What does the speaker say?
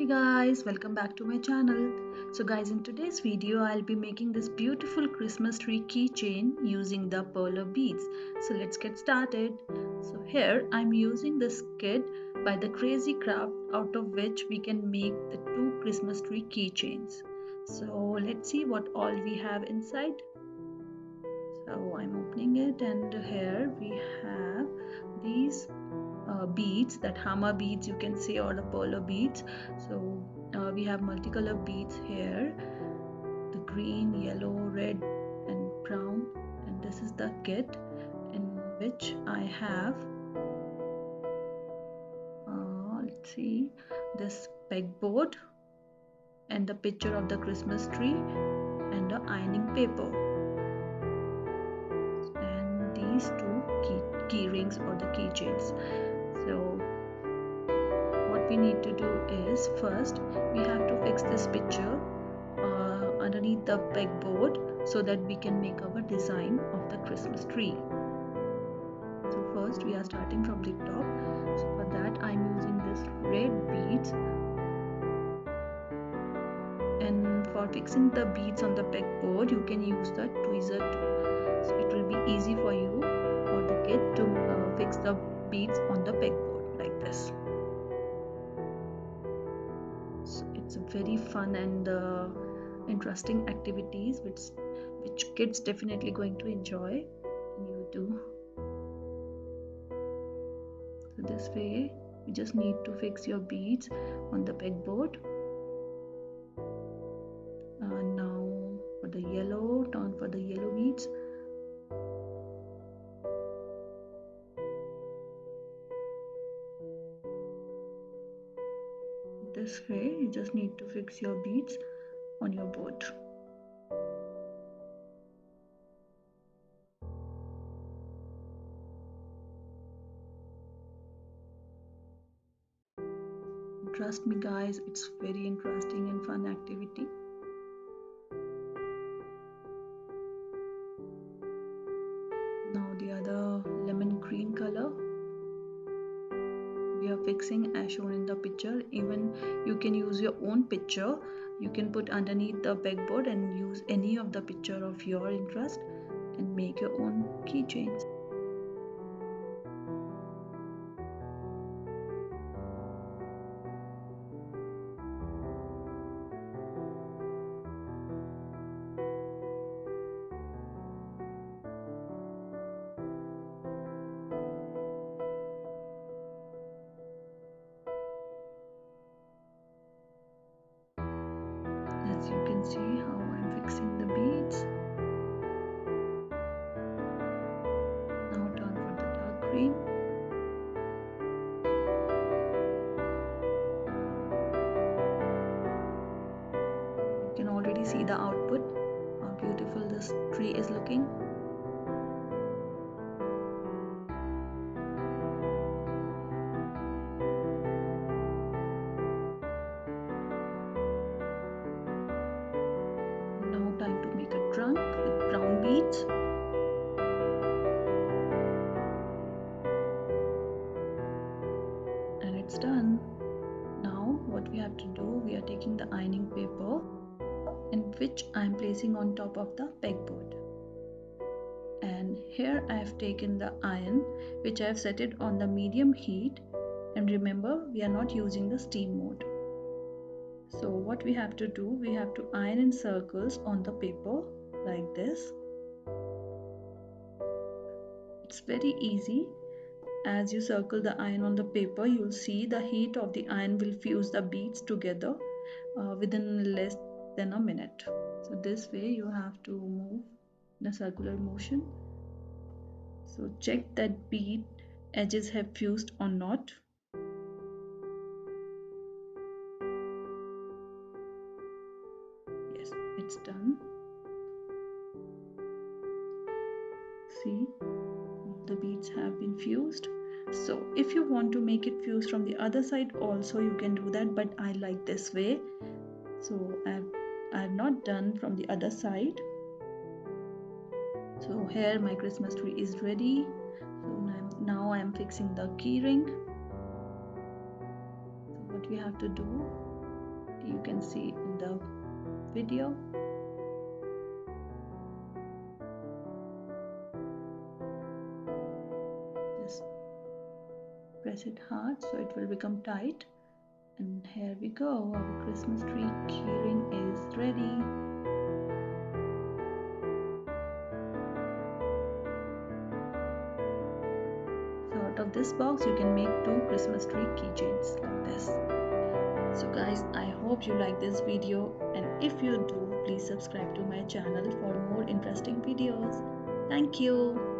Hey guys, welcome back to my channel. So guys, in today's video I'll be making this beautiful Christmas tree keychain using the Perler beads. So let's get started. So here I'm using this kit by the Crazy Craft, out of which we can make the two Christmas tree keychains. So let's see what all we have inside. So I'm opening it, and here we have these beads, that Hama beads you can say, or the Perler beads. So we have multicolor beads here, the green, yellow, red and brown, and this is the kit in which I have let's see, this pegboard and the picture of the Christmas tree and the ironing paper and these two key rings or the keychains. So what we need to do is, first we have to fix this picture underneath the pegboard so that we can make our design of the Christmas tree. So first we are starting from the top. So for that I'm using this red beads, and for fixing the beads on the pegboard you can use the tweezer too. So it will be easy for you or the kid to fix the beads on the pegboard like this. So it's a very fun and interesting activities which kids definitely going to enjoy, and you too. So this way you just need to fix your beads on the pegboard. Now for the yellow, turn for the yellow beads. This way you just need to fix your beads on your board. Trust me guys, it's very interesting and fun activity. Now the other lemon green color we are fixing as shown in the picture. Even you can use your own picture, you can put underneath the pegboard and use any of the picture of your interest and make your own keychains. As you can see how I'm fixing the beads. Now turn for the dark green. You can already see the output, how beautiful this tree is looking. Now time to make a trunk with brown beads. And it's done. Now what we have to do, we are taking the ironing paper, in which I am placing on top of the pegboard. And here I have taken the iron, which I have set it on the medium heat, and remember we are not using the steam mode. So what we have to do, we have to iron in circles on the paper like this. It's very easy. As you circle the iron on the paper, you'll see the heat of the iron will fuse the beads together within less than a minute. So this way you have to move in a circular motion. So check that bead edges have fused or not. Yes, it's done. See, the beads have been fused. So if you want to make it fuse from the other side also, you can do that, but I like this way. So I have not done from the other side. So here my Christmas tree is ready. So now I am fixing the key ring. So what we have to do, You can see in the video. Just press it hard so it will become tight. And here we go, our Christmas tree keyring is ready. So out of this box you can make 2 Christmas tree keychains like this. So guys, I hope you like this video, and if you do, please subscribe to my channel for more interesting videos. Thank you.